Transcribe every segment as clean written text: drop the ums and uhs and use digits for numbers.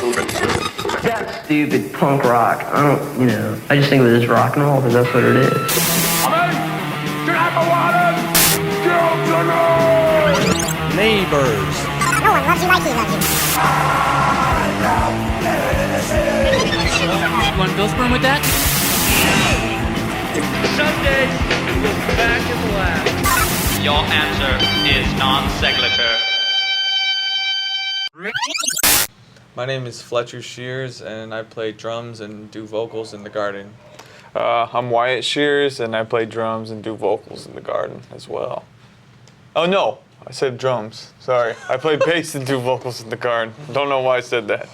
That stupid punk rock, I don't, I just think of it as rock and roll because that's what it is. Neighbors. No one loves you like he loves you. You want Bill Sperm with that? Sunday, we'll be back in the lab. Your answer is non-sequitur. My name is Fletcher Shears, and I play drums and do vocals in the garden. I'm Wyatt Shears, and I play drums and do vocals in the garden as well. Oh no, I said drums. Sorry, I play bass and do vocals in the garden. Don't know why I said that.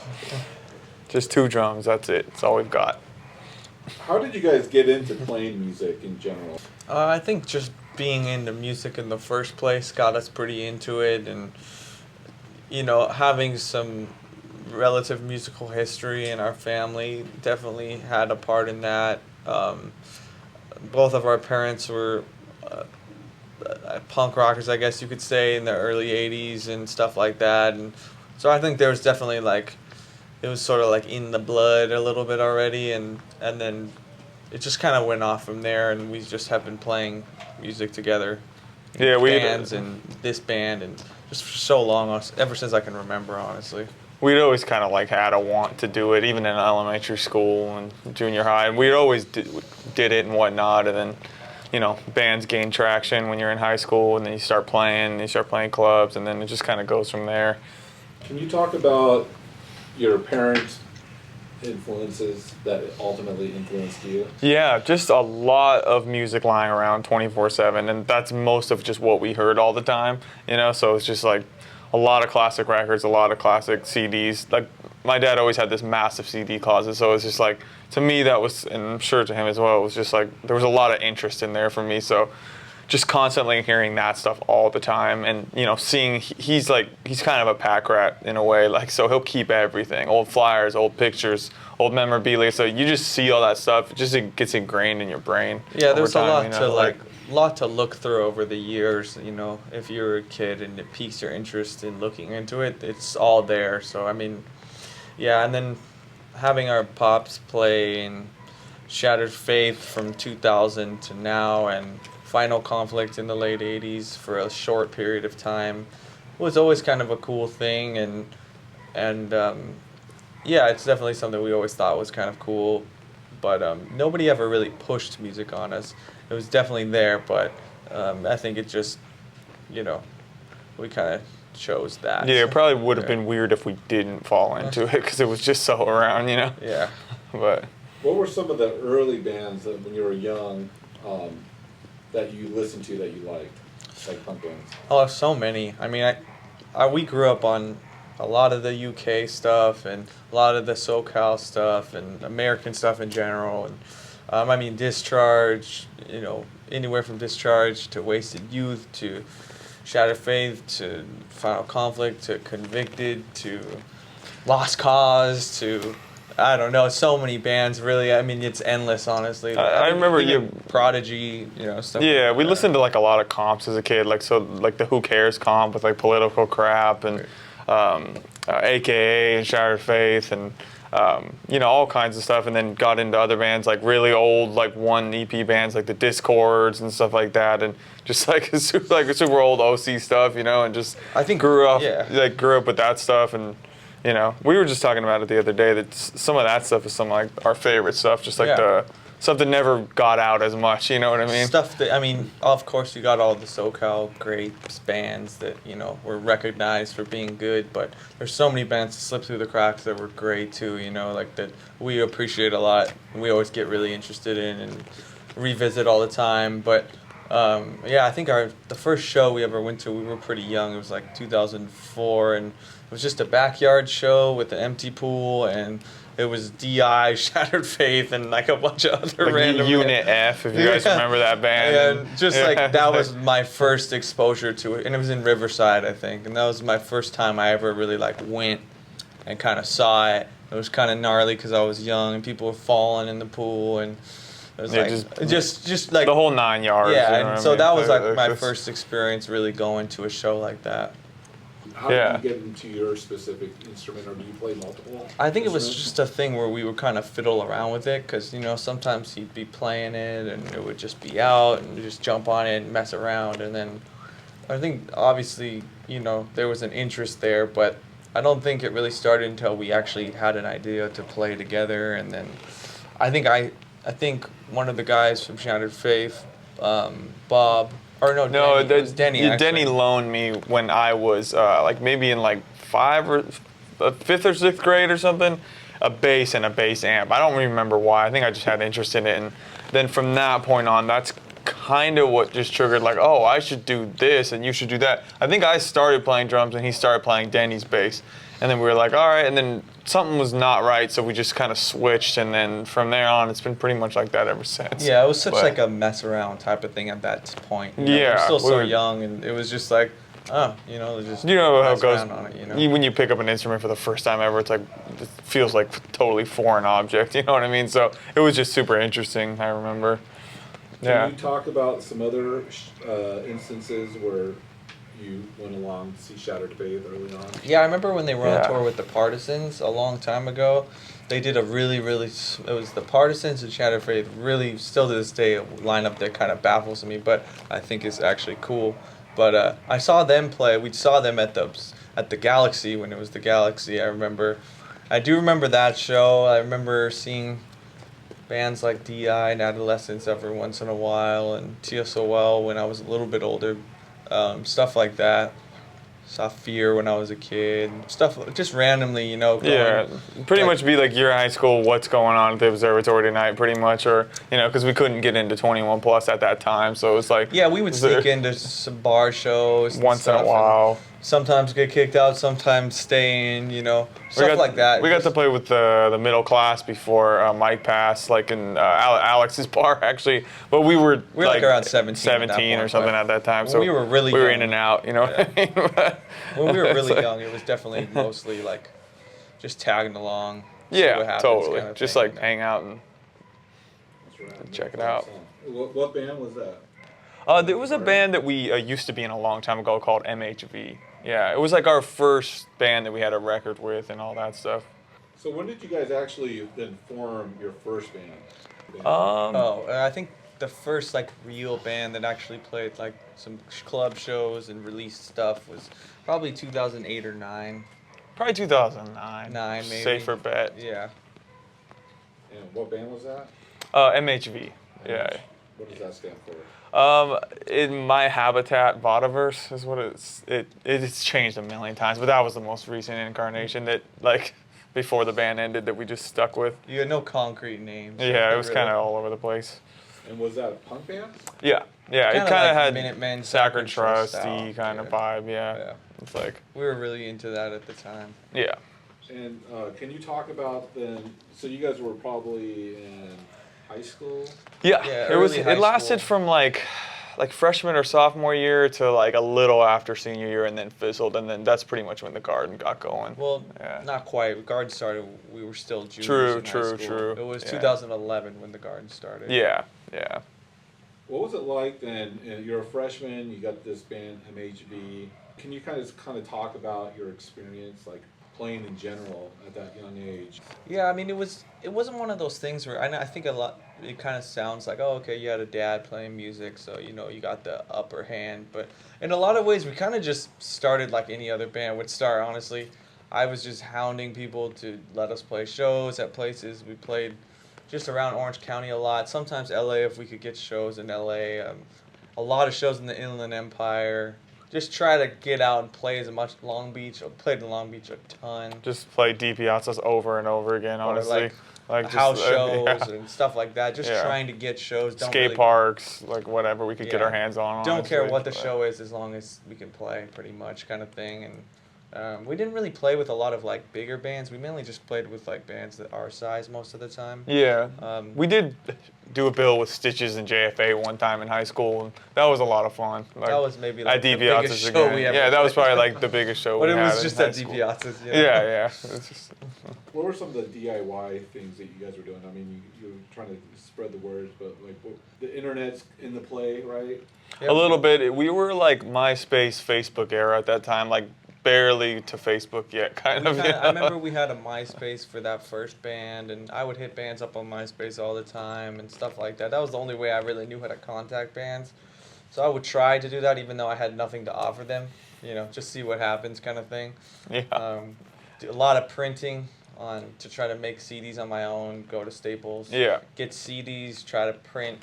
Just 2 drums, that's it. That's all we've got. How did you guys get into playing music in general? I think just being into music in the first place got us pretty into it, and having some relative musical history in our family definitely had a part in that. Both of our parents were punk rockers, I guess you could say, in the early 80s and stuff like that, and so I think there was definitely it was sort of in the blood a little bit already, and then it just kind of went off from there, and we just have been playing music together. Yeah, bands and this band, and just for so long, ever since I can remember, honestly. We'd always kind of had a want to do it, even in elementary school and junior high. And we always did it and whatnot, and then, bands gain traction when you're in high school, and then you start playing clubs, and then it just kind of goes from there. Can you talk about your parents' influences that ultimately influenced you? Yeah, just a lot of music lying around 24/7, and that's most of just what we heard all the time, so it's just a lot of classic records, a lot of classic CDs. My dad always had this massive CD closet, so it's just to me that was, and I'm sure to him as well, it was just there was a lot of interest in there for me, so just constantly hearing that stuff all the time, and seeing he's kind of a pack rat in a way, so he'll keep everything, old flyers, old pictures, old memorabilia, so you just see all that stuff, it gets ingrained in your brain. Yeah, there's time, a lot to look through over the years. If you're a kid and it piques your interest in looking into it, it's all there. So and then having our pops play in Shattered Faith from 2000 to now, and Final Conflict in the late 80s for a short period of time was always kind of a cool thing, and it's definitely something we always thought was kind of cool, but nobody ever really pushed music on us. It was definitely there, but I think it just, we kind of chose that. Yeah, it probably would have been weird if we didn't fall into it, because it was just so around, Yeah. But what were some of the early bands that when you were young that you listened to that you liked, punk bands? Oh, so many. We grew up on a lot of the UK stuff and a lot of the SoCal stuff and American stuff in general, and Discharge, anywhere from Discharge to Wasted Youth to Shattered Faith to Final Conflict to Convicted to Lost Cause to, I don't know, so many bands, really. It's endless, honestly. I remember Prodigy, stuff. Yeah, we listened to a lot of comps as a kid, the Who Cares comp with political crap and AKA and Shattered Faith and all kinds of stuff, and then got into other bands really old one EP bands the Discords and stuff like that, and just super old OC stuff, and just I think grew up with that stuff, and we were just talking about it the other day that some of that stuff is some our favorite stuff, just the stuff that never got out as much, you know what I mean? Stuff that, of course you got all the SoCal great bands that, were recognized for being good, but there's so many bands that slipped through the cracks that were great too, that we appreciate a lot, and we always get really interested in and revisit all the time. But I think the first show we ever went to, we were pretty young, it was 2004, and it was just a backyard show with an empty pool, and it was D.I., Shattered Faith, and a bunch of other random... Unit F, if you guys remember that band. Yeah, just that was my first exposure to it, and it was in Riverside, I think, and that was my first time I ever really went and kind of saw it. It was kind of gnarly because I was young, and people were falling in the pool, and it was just the whole 9 yards. Yeah, and so that was my first experience really going to a show like that. How Yeah. did you get into your specific instrument, or do you play multiple? I think it was instruments? just a thing where we would kind of fiddle around with it because, sometimes he'd be playing it and it would just be out and just jump on it and mess around. And then I think obviously, there was an interest there, but I don't think it really started until we actually had an idea to play together. And then I think one of the guys from Shattered Faith, Bob, or no, No, Denny, it was Denny. Denny actually. loaned me when I was maybe in fifth or sixth grade or something, a bass and a bass amp. I don't remember why. I think I just had interest in it, and then from that point on, that's kind of what just triggered oh, I should do this and you should do that. I think I started playing drums and he started playing Denny's bass, and then we were like, all right, and then something was not right, so we just kind of switched, and then from there on, it's been pretty much like that ever since. Yeah, it was such But- a mess around type of thing at that point. We Yeah, were still so we were- young, and it was just just You know how it mess goes. around on it, When you pick up an instrument for the first time ever, it feels like a totally foreign object. You know what I mean? So it was just super interesting. I remember. Yeah. Can you talk about some other instances where you went along to see Shattered Faith early on? Yeah, I remember when they were Yeah. on tour with the Partisans a long time ago. They did a really, really. It was the Partisans and Shattered Faith. Really, still to this day, a lineup that kind of baffles me, but I think is actually cool. But I saw them play. We saw them at the Galaxy when it was the Galaxy. I do remember that show. I remember seeing bands like DI and Adolescents every once in a while, and TSOL when I was a little bit older. Stuff like that. Saw Fear when I was a kid. Stuff just randomly, going. Yeah, pretty much be like your high school, what's going on at the observatory tonight, pretty much, or because we couldn't get into 21 plus at that time, so it was like Yeah, we would sneak into some bar shows and once in stuff, a while. and sometimes get kicked out, sometimes stay in, stuff like that. We got to play with the middle class before Mike passed, in Alex's bar actually, but we were like around 17 at that 17 or point, something but at that time. when So we were really we were young. in and out, what I mean? When we were really So- young, it was definitely mostly just tagging along. See Yeah, what happens totally. kind of Just thing. hang out and That's right. check it out. What band was that? there was a band that we used to be in a long time ago called MHV. Yeah, it was our first band that we had a record with and all that stuff. So when did you guys actually then form your first band? I think the first real band that actually played some club shows and released stuff was probably 2008 or 9. Probably 2009. 9 maybe. Safer bet. Yeah. And what band was that? MHV. Yeah. What does that stand for? In My Habitat Vodiverse is what it's changed a million times, but that was the most recent incarnation that before the band ended that we just stuck with. You had no concrete names. Yeah, it was really. kind of all over the place. And was that a punk band? Yeah, Kinda it kind of like had Minutemen, Sacred Trust Trusty style, kind of yeah. vibe. Yeah, Yeah. it's We were really into that at the time. yeah. And can you talk about then? So you guys were probably in high school. Yeah, Yeah, it was. early high It lasted school. from like freshman or sophomore year to a little after senior year, and then fizzled, and then that's pretty much when the Garden got going. Well, Yeah. not quite. Garden started. We were still juniors. True, in high true, school. true. It was Yeah. 2011 when the Garden started. Yeah. What was it like then? You're a freshman. You got this band MHV. Can you kind of talk about your experience, playing in general at that young age? Yeah, I mean, it wasn't one of those things where I think a lot. It kind of sounds like, oh, okay, you had a dad playing music, so you got the upper hand. But in a lot of ways, we kind of just started like any other band would start. Honestly, I was just hounding people to let us play shows at places. We played just around Orange County a lot. Sometimes LA if we could get shows in LA. A lot of shows in the Inland Empire. Just try to get out and play as much Long Beach. I played in Long Beach a ton. Just play D Piazzas over and over again. Honestly, just, House shows yeah. and stuff like that. Just Yeah. trying to get shows. Don't skate really, parks, whatever we could get Yeah. our hands on. Don't care honestly, what the but- show is as long as we can play, pretty much, kind of thing. And we didn't really play with a lot of bigger bands. We mainly just played with bands that our size most of the time. Yeah, We we did do a bill with Stitches and JFA one time in high school, and that was a lot of fun. That was maybe at the D Piazzas biggest show again. we ever Yeah, that was played. probably the biggest show But we it had was in just high at school. DiPiazza's. Yeah. It's just, What were some of the DIY things that you guys were doing? I mean, you were trying to spread the words, but the internet's in the play, right? a little bit. We were MySpace, Facebook era at that time. barely to Facebook yet, kind of. I remember we had a MySpace for that first band, and I would hit bands up on MySpace all the time and stuff like that. That was the only way I really knew how to contact bands. So I would try to do that even though I had nothing to offer them, just see what happens kind of thing. Yeah. Do a lot of printing to try to make CDs on my own, go to Staples. Yeah. Get CDs, try to print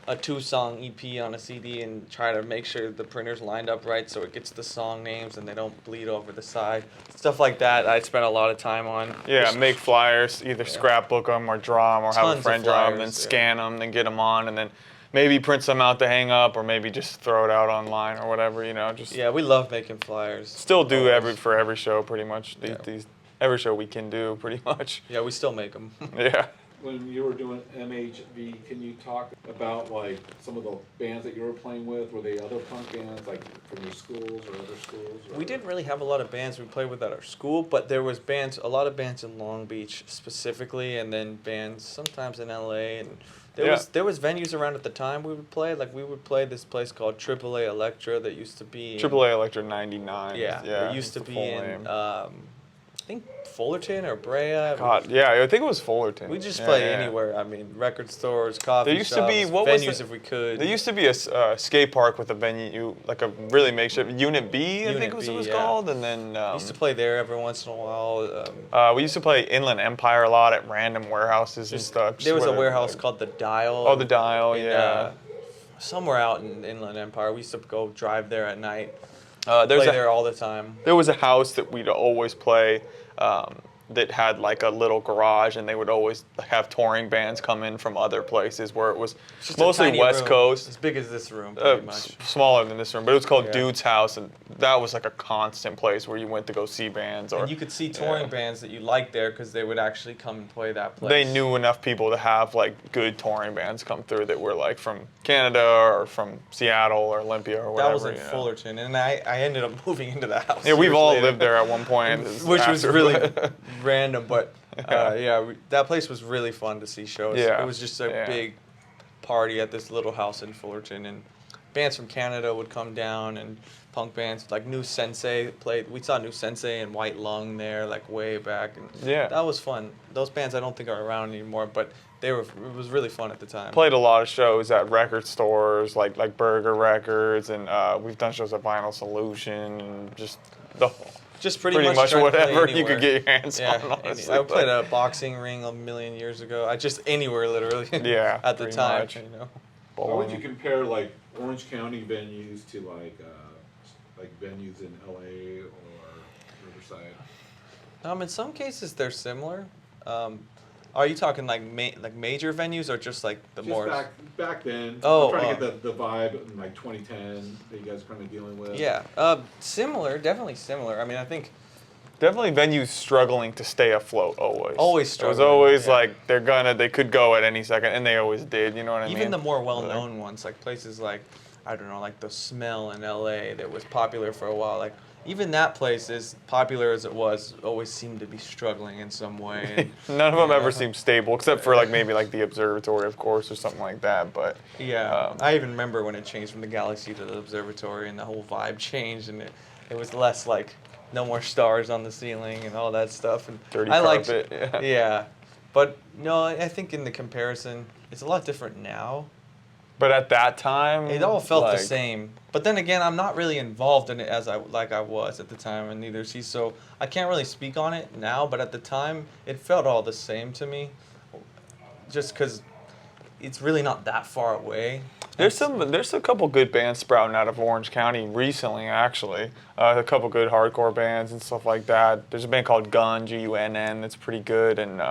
a 2-song EP on a CD and try to make sure the printer's lined up right so it gets the song names and they don't bleed over the side. Stuff like that I spent a lot of time on. Yeah, make flyers, either scrapbook them or draw them or have Tons a friend of draw them, flyers, then scan them, then get them on, and then maybe print some out to hang up or maybe just throw it out online or whatever, just Yeah, we love making flyers. still do for every show pretty much. Every show we can do pretty much. Yeah, we still make them. Yeah. When you were doing MHV, can you talk about like some of the bands that you were playing with? Were they other punk bands like from your schools or other schools? Or? We didn't really have a lot of bands we played with at our school, but there was a lot of bands in Long Beach specifically, and then bands sometimes in LA, and there was venues around at the time we would play. Like we would play this place called AAA Electra that used to be AAA Electra 99. Yeah, it used to be in I think Fullerton or Brea. God, yeah, I think it was Fullerton. We just play anywhere. I mean, record stores, coffee there used shops, to be, venues if we could. There used to be a skate park with a venue, like a really makeshift, Unit B, I think it was called. And then we used to play there every once in a while. We used to play Inland Empire a lot at random warehouses and stuff. There was a warehouse called The Dial. Oh, The Dial, yeah. Somewhere out in Inland Empire. We used to go drive there at night. Play there all the time. There was a house that we'd always play that had like a little garage, and they would always have touring bands come in from other places where it was mostly West Coast. As big as this room, pretty much. Smaller than this room, but it was called Dude's House, and that was like a constant place where you went to go see bands. And you could see touring bands that you liked there because they would actually come and play that place. They knew enough people to have like good touring bands come through that were like from Canada or from Seattle or Olympia or whatever. That was in Fullerton, and I ended up moving into the house. Yeah, we've all lived there at one point. Which was really random, but that place was really fun to see shows. Yeah. It was just a big party at this little house in Fullerton, and bands from Canada would come down, and punk bands like New Sensei played. We saw New Sensei and White Lung there, like way back, and that was fun. Those bands I don't think are around anymore, but it was really fun at the time. Played a lot of shows at record stores, like Burger Records, and we've done shows at Vinyl Solution, and just pretty much whatever you could get your hands on. Honestly, I played a boxing ring a million years ago. Anywhere literally. Yeah, at the time. Much. How would you compare like Orange County venues to like venues in LA or Riverside? In some cases they're similar. Are you talking like major venues or just like the just more back then? Oh, I'm trying to get the vibe in like 2010 that you guys are kind of dealing with. Yeah, similar, definitely similar. I mean, I think definitely venues struggling to stay afloat always. Always struggling. It was always like they could go at any second, and they always did. You know what I mean? Even the more well-known ones, like places like I don't know, like the Smell in LA that was popular for a while, like. Even that place, as popular as it was, always seemed to be struggling in some way. And, none of them ever seemed stable, except for like maybe like the Observatory, of course, or something like that. But I even remember when it changed from the Galaxy to the Observatory, and the whole vibe changed, and it was less like no more stars on the ceiling and all that stuff. And dirty carpet. carpet. Yeah, but no, I think in the comparison, it's a lot different now. But at that time, it all felt the same. But then again, I'm not really involved in it as I was at the time, and neither is he. So I can't really speak on it now. But at the time, it felt all the same to me, just because it's really not that far away. There's a couple good bands sprouting out of Orange County recently, actually. A couple good hardcore bands and stuff like that. There's a band called Gunn, Gunn, that's pretty good, and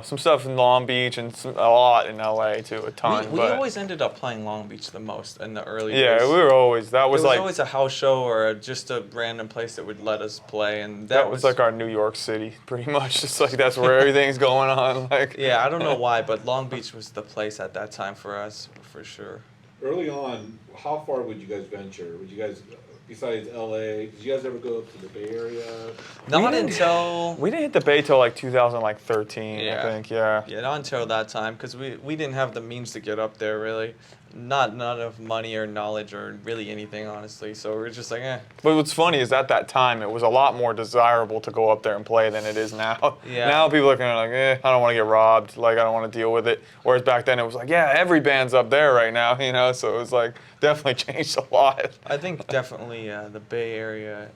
some stuff in Long Beach and a lot in LA too, a ton. We always ended up playing Long Beach the most in the early days. Yeah, we were always. That was like always a house show or just a random place that would let us play, and that was like our New York City, pretty much. Just like that's where everything's going on. Like yeah, I don't know why, but Long Beach was the place at that time for us, for sure. Early on, how far would you guys venture? Would you guys, besides LA, did you guys ever go up to the Bay Area? Not until we didn't hit the Bay till like 2013, I think. Yeah. Yeah, not until that time, because we didn't have the means to get up there really. not enough money or knowledge or really anything, honestly. So we're just like, eh. But what's funny is at that time, it was a lot more desirable to go up there and play than it is now. Yeah. Now people are kind of like, I don't want to get robbed. Like, I don't want to deal with it. Whereas back then, it was like, yeah, every band's up there right now, you know? So it was like, definitely changed a lot. I think definitely the Bay Area,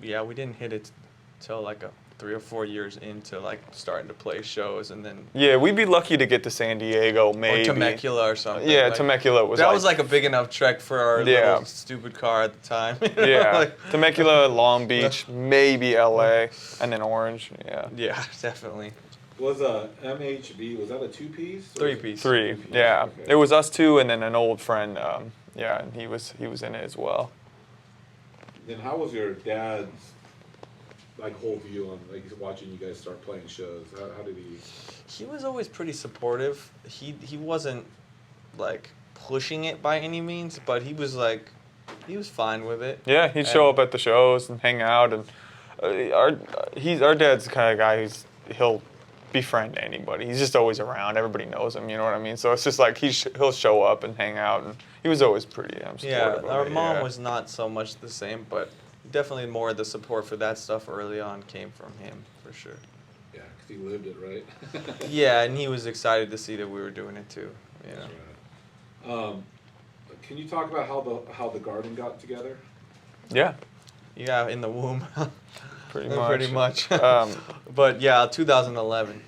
yeah, we didn't hit it till like 3 or 4 years into like starting to play shows, and then Yeah, we'd be lucky to get to San Diego, maybe. or Temecula or something. Yeah, like, Temecula was that was like a big enough trek for our little stupid car at the time. you know, Yeah, like- Temecula, Long Beach, maybe LA, and then Orange, yeah. yeah, definitely. Was MHB, was that a 2-piece? 3-piece. Three, Three-piece, yeah. okay. It was us two and then an old friend, yeah, and he was in it as well. Then how was your dad's like whole view on like watching you guys start playing shows? How did he? He was always pretty supportive. He wasn't like pushing it by any means, but he was fine with it. Yeah, he'd show up at the shows and hang out, and our dad's the kind of guy he'll befriend anybody. He's just always around. Everybody knows him. You know what I mean? So it's just like he'll show up and hang out, and he was always pretty supportive. Yeah, of our it, mom yeah. was not so much the same, but definitely more of the support for that stuff early on came from him, for sure. Yeah, because he lived it, right? Yeah, and he was excited to see that we were doing it too. You know. That's right. Can you talk about how the garden got together? Yeah, Yeah, in the womb. pretty Pretty much. much. But yeah, 2011.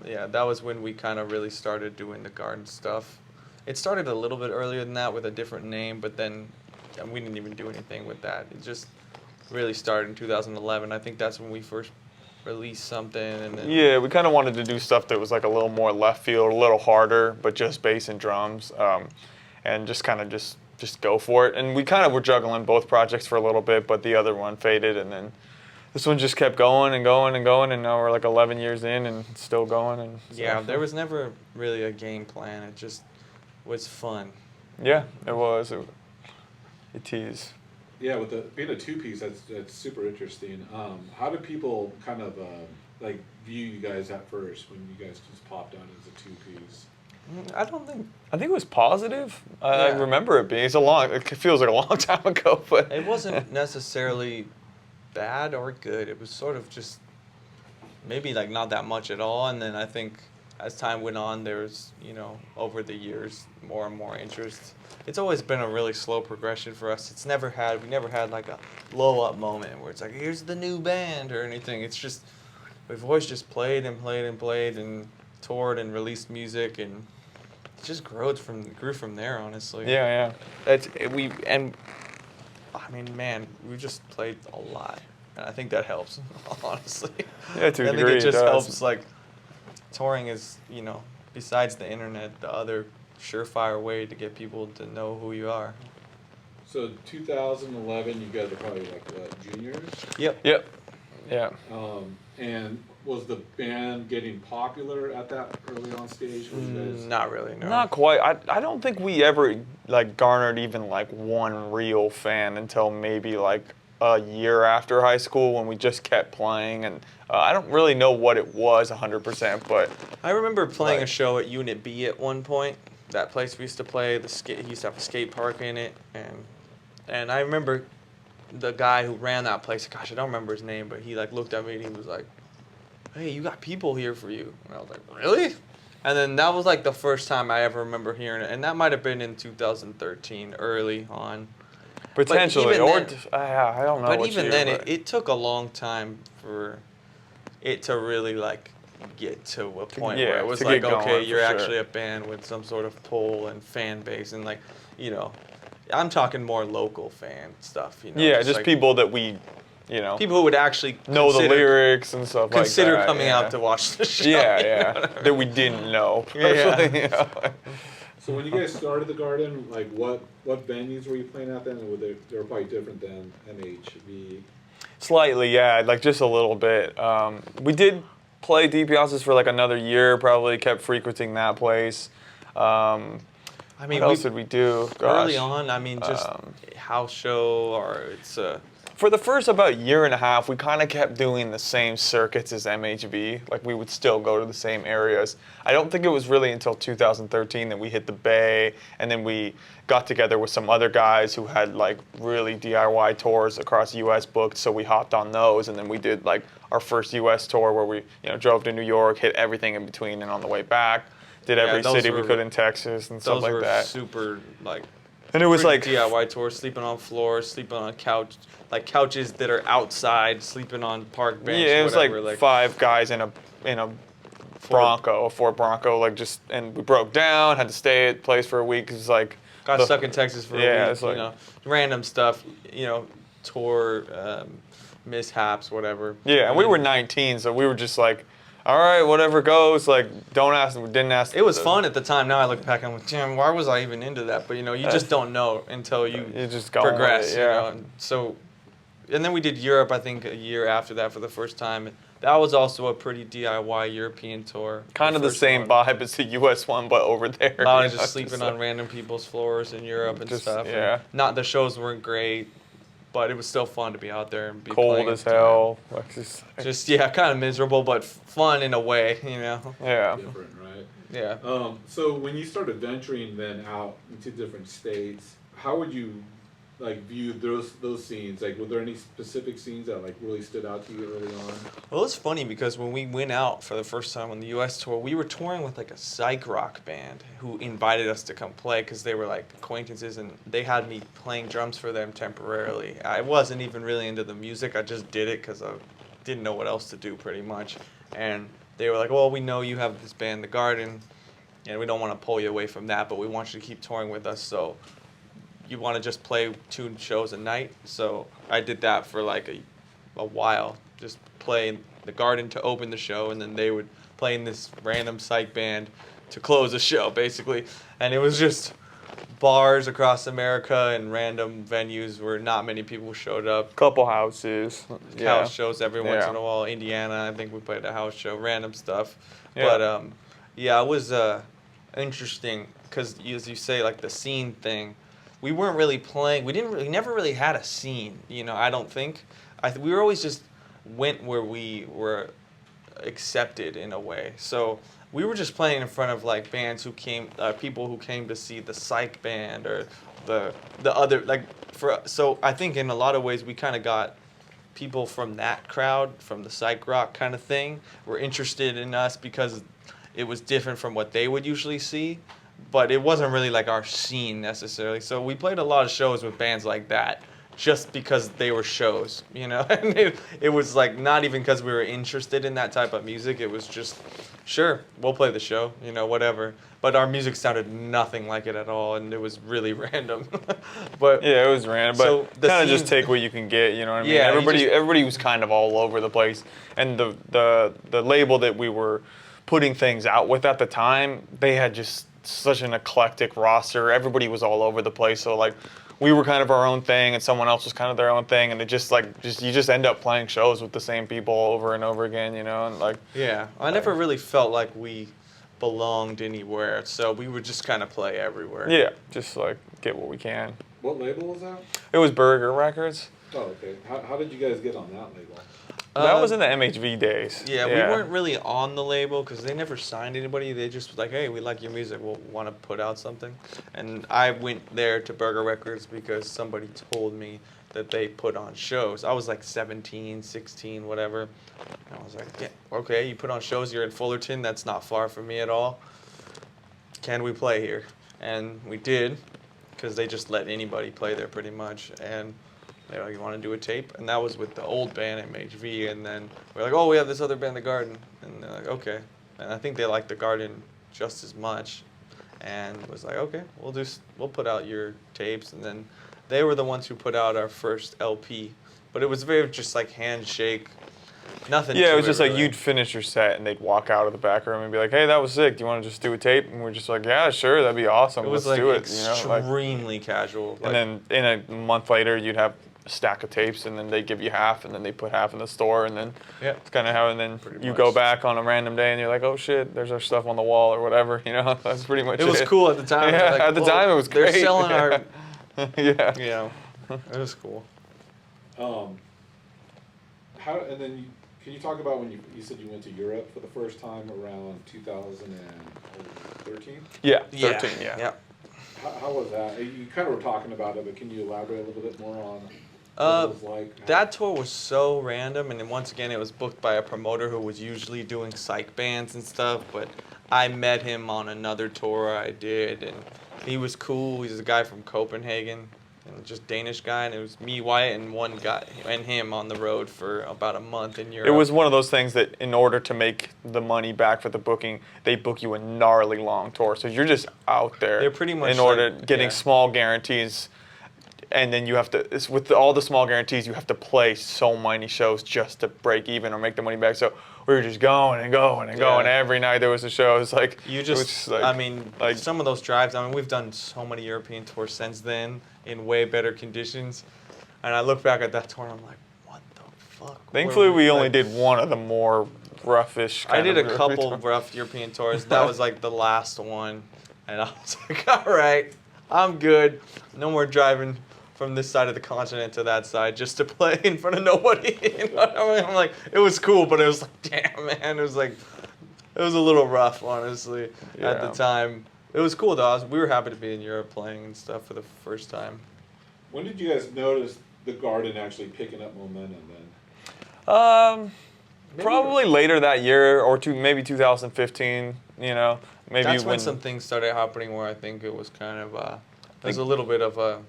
Yeah, that was when we kind of really started doing the garden stuff. It started a little bit earlier than that with a different name, but then we didn't even do anything with that. It just really started in 2011. I think that's when we first released something, and then Yeah, we kind of wanted to do stuff that was like a little more left field, a little harder, but just bass and drums, and just kind of just go for it. And we kind of were juggling both projects for a little bit, but the other one faded, and then this one just kept going and going and going, and now we're like 11 years in and it's still going. And yeah, there was never really a game plan. It just was fun. Yeah, it was. It is. Yeah, with being a 2-piece, that's super interesting. How did people kind of like view you guys at first when you guys just popped on as a 2-piece? I don't think I think it was positive. I Yeah. remember it being. It feels like a long time ago, but it wasn't necessarily bad or good. It was sort of just maybe like not that much at all. And then I think as time went on, there's, over the years, more and more interest. It's always been a really slow progression for us. We never had like a blow up moment where it's like, here's the new band or anything. It's just, we've always just played and played and played and toured and released music, and it just grew from there, honestly. yeah. I mean, man, we just played a lot, and I think that helps, honestly. Yeah, to a I think degree it it just does. helps. Like, touring is, besides the internet, the other surefire way to get people to know who you are. So 2011, you guys are probably like what, juniors? Yep. Yeah. And was the band getting popular at that early on stage? Was you guys? Not really, no. Not quite. I don't think we ever like garnered even like one real fan until maybe like a year after high school when we just kept playing, and I don't really know what it was 100%, but I remember playing a Right. show at Unit B at one point. That place we used to play, he used to have a skate park in it, and I remember the guy who ran that place, gosh, I don't remember his name, but he like looked at me and he was like, hey, you got people here for you. And I was like, really? And then that was like the first time I ever remember hearing it, and that might have been in 2013, early on. potentially, even or then- I don't know. But what even year, then, but- it took a long time for it to really like get to a point yeah, where it was to like, get going, okay, for you're sure. actually a band with some sort of pull and fan base, and like, I'm talking more local fan stuff. yeah, just like people that we, people who would actually know the consider- lyrics and stuff like that. consider coming yeah. out to watch the show. Yeah, you know yeah, what I mean? that we didn't know. Yeah. personally, So when you guys started the Garden, like what venues were you playing at then? And they were probably different than MHV. Slightly, yeah, like just a little bit. We did play DiBiase's for like another year, probably kept frequenting that place. I mean, What else did we do? early Gosh. on, I mean, just house show or it's for the first about year and a half, we kind of kept doing the same circuits as MHV. Like we would still go to the same areas. I don't think it was really until 2013 that we hit the Bay, and then we got together with some other guys who had like really DIY tours across the U.S. booked. So we hopped on those, and then we did like our first U.S. tour where we drove to New York, hit everything in between, and on the way back did every city we could in Texas and stuff like that. Those were super like. And it was like DIY tours, sleeping on floors, sleeping on couches that are outside, sleeping on park bench. Yeah, it was whatever, like 5 guys in a Bronco, a Ford Bronco, and we broke down, had to stay at the place for a week. It was like got stuck in Texas for a week. It's like, random stuff, tour mishaps, whatever. Yeah, and we were 19, so we were just like, all right, whatever goes. Like, didn't ask. It was fun at the time. Now I look back and I'm like, damn, why was I even into that? But you just don't know until you just progress. Yeah. And so, and then we did Europe. I think a year after that for the first time. That was also a pretty DIY European tour. Kind of the same vibe as the U.S. one, but over there. Just sleeping on random people's floors in Europe and stuff. Yeah. And the shows weren't great, but it was still fun to be out there and be cold playing as hell. Just kind of miserable, but fun in a way, Yeah. Different, right? Yeah. So when you started venturing then out into different states, how would you view those scenes? Like, were there any specific scenes that really stood out to you early on? Well, it's funny because when we went out for the first time on the U.S. tour, we were touring with a psych rock band who invited us to come play because they were acquaintances, and they had me playing drums for them temporarily. I wasn't even really into the music. I just did it because I didn't know what else to do pretty much. And they were like, well, we know you have this band, The Garden, and we don't want to pull you away from that, but we want you to keep touring with us, so you want to just play 2 shows a night. So I did that for a while, just play The Garden to open the show, and then they would play in this random psych band to close the show, basically. And it was just bars across America and random venues where not many people showed up. Couple houses. House shows every once in a while. Indiana, I think we played a house show, random stuff. Yeah. But it was interesting because, as you say, the scene thing. We weren't really playing. We never really had a scene. I don't think. We were always just went where we were accepted in a way. So we were just playing in front of bands who came, people who came to see the psych band or the other So I think in a lot of ways we kind of got people from that crowd, from the psych rock kind of thing, were interested in us because it was different from what they would usually see. But it wasn't really our scene necessarily. So we played a lot of shows with bands like that just because they were shows, And it was not even because we were interested in that type of music. It was just, sure, we'll play the show, whatever. But our music sounded nothing like it at all, and it was really random. But yeah, it was random. But so kind of just take what you can get, you know what I mean? Yeah, everybody was kind of all over the place. And the label that we were putting things out with at the time, they had just such an eclectic roster. Everybody was all over the place. So we were kind of our own thing, and someone else was kind of their own thing, and it you just end up playing shows with the same people over and over again, and yeah, I never really felt like we belonged anywhere, so we would just kind of play everywhere. Yeah, just get what we can. What label was that? It was Burger Records. Oh, okay. How did you guys get on that label? That was in the MHV days. Yeah, we weren't really on the label because they never signed anybody. They just was hey, we like your music. We'll want to put out something. And I went there to Burger Records because somebody told me that they put on shows. I was 17, 16, whatever. And I was yeah, okay, you put on shows. You're in Fullerton. That's not far from me at all. Can we play here? And we did because they just let anybody play there pretty much. And they're you want to do a tape? And that was with the old band MHV. And then we're oh, we have this other band, The Garden. And they're okay. And I think they liked The Garden just as much. And was okay, we'll put out your tapes. And then they were the ones who put out our first LP. But it was very just handshake, nothing. Yeah, it was just really. You'd finish your set and they'd walk out of the back room and be hey, that was sick. Do you want to just do a tape? And we're just yeah, sure, that'd be awesome. It was Let's do it. Extremely casual. And then in a month later, you'd have a stack of tapes, and then they give you half, and then they put half in the store, and then it's kind of how. And then you go back on a random day, and you're oh shit, there's our stuff on the wall or whatever. That's pretty much it. It was cool at the time. Yeah, at the time it was great. They're selling our. Yeah. It was cool. Can you talk about when you said you went to Europe for the first time around 2013? Yeah, 13, yeah. How was that? You kind of were talking about it, but can you elaborate a little bit more on what it was like? That tour was so random, and then once again, it was booked by a promoter who was usually doing psych bands and stuff, but I met him on another tour I did, and he was cool. He's a guy from Copenhagen, and just Danish guy, and it was me, Wyatt, and one guy, and him on the road for about a month in Europe. It was one of those things that in order to make the money back for the booking, they book you a gnarly long tour. So you're just out there. They're pretty much in order like, getting small guarantees. And then you have to, with all the small guarantees, you have to play so many shows just to break even or make the money back. So we were just going and going and going. Every night there was a show. It was like, some of those drives, we've done so many European tours since then in way better conditions. And I look back at that tour and I'm like, what the fuck? Thankfully, we only did one of the more roughish I did a couple of rough European tours. That was like the last one. And I was like, all right, I'm good. No more driving from this side of the continent to that side just to play in front of nobody. You know what I mean? I'm like, it was cool, but it was like, damn, man, it was a little rough, honestly, at the time. It was cool though. We were happy to be in Europe playing and stuff for the first time. When did you guys notice the Garden actually picking up momentum then? Probably later that year or maybe 2015. You know, maybe that's when some things started happening where I think it was kind of there's a little bit of a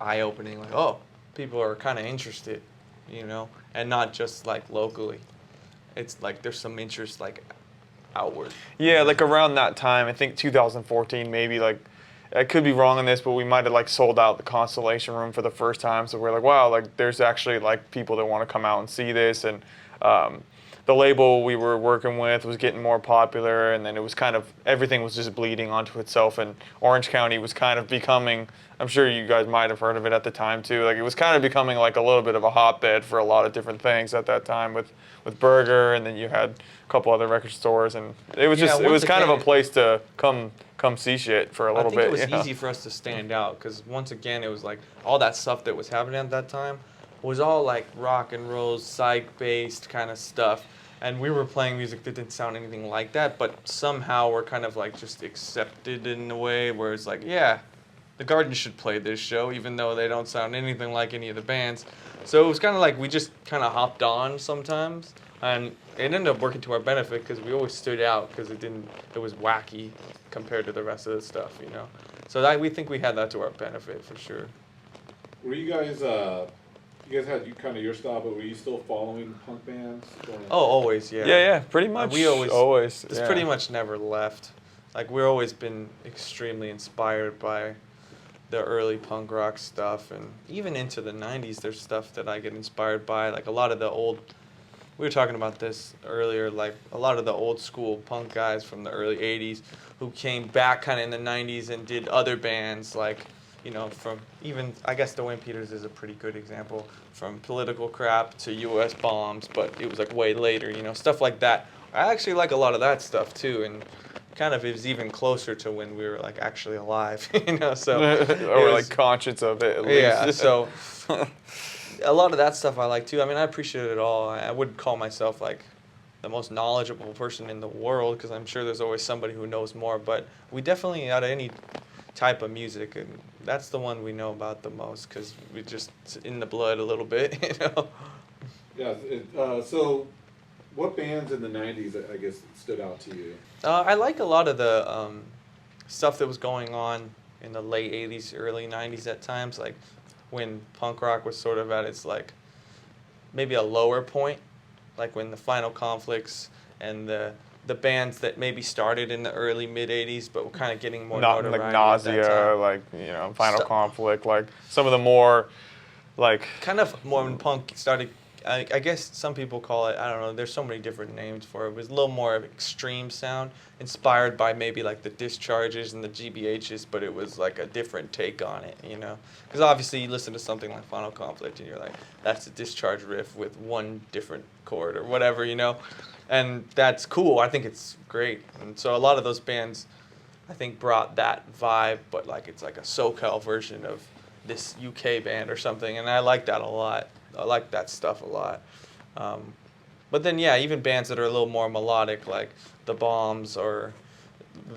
eye-opening, like, oh, people are kind of interested, you know, and not just like locally. It's like there's some interest like outward. Yeah, like around that time, I think 2014 maybe, like, I could be wrong on this, but we might have like sold out the Constellation Room for the first time. So we're like, wow, like there's actually like people that want to come out and see this. And the label we were working with was getting more popular, and then it was kind of, everything was just bleeding onto itself, and Orange County was kind of becoming, I'm sure you guys might have heard of it at the time too, like it was kind of becoming like a little bit of a hotbed for a lot of different things at that time with Burger, and then you had a couple other record stores, and it was just, it was kind of a place to come see shit for a little bit. I think it was easy for us to stand out, because once again, it was like all that stuff that was happening at that time was all like rock and roll, psych-based kind of stuff. And we were playing music that didn't sound anything like that, but somehow we're kind of like just accepted in a way where it's like, yeah, the Garden should play this show, even though they don't sound anything like any of the bands. So it was kind of like we just kind of hopped on sometimes, and it ended up working to our benefit because we always stood out because it was wacky compared to the rest of the stuff, you know. So we think we had that to our benefit for sure. Were you guys you guys had kind of your style, but were you still following punk bands? Oh, always, yeah. Yeah, pretty much. We always. It's yeah. pretty much never left. Like we've always been extremely inspired by the early punk rock stuff, and even into the '90s, there's stuff that I get inspired by. Like a lot of the old. We were talking about this earlier. Like a lot of the old school punk guys from the early '80s who came back kind of in the '90s and did other bands like. You know, from even, I guess Dwayne Peters is a pretty good example, from Political Crap to U.S. Bombs, but it was like way later, you know, stuff like that. I actually like a lot of that stuff too, and kind of is even closer to when we were like actually alive, you know, so. Or like conscious of it at least. Yeah, so a lot of that stuff I like too. I mean, I appreciate it all. I wouldn't call myself like the most knowledgeable person in the world, because I'm sure there's always somebody who knows more, but we definitely, out of any type of music, and that's the one we know about the most because we just in the blood a little bit, you know. Yeah. So, what bands in the '90s, I guess, stood out to you? I like a lot of the stuff that was going on in the late '80s, early '90s at times, like when punk rock was sort of at its like maybe a lower point, like when the Final Conflicts and the bands that maybe started in the early mid '80s, but were kind of getting more notoriety. Like Nausea, like, you know, Final Conflict, like some of the more, like kind of more when punk started. I guess some people call it, I don't know. There's so many different names for it. It was a little more of extreme sound, inspired by maybe like the Discharges and the GBHs, but it was like a different take on it, you know. Because obviously you listen to something like Final Conflict and you're like, that's a Discharge riff with one different chord or whatever, you know. And that's cool. I think it's great. And so a lot of those bands, I think, brought that vibe, but like it's like a SoCal version of this UK band or something. And I like that a lot. I like that stuff a lot. But then, yeah, even bands that are a little more melodic, like the Bombs or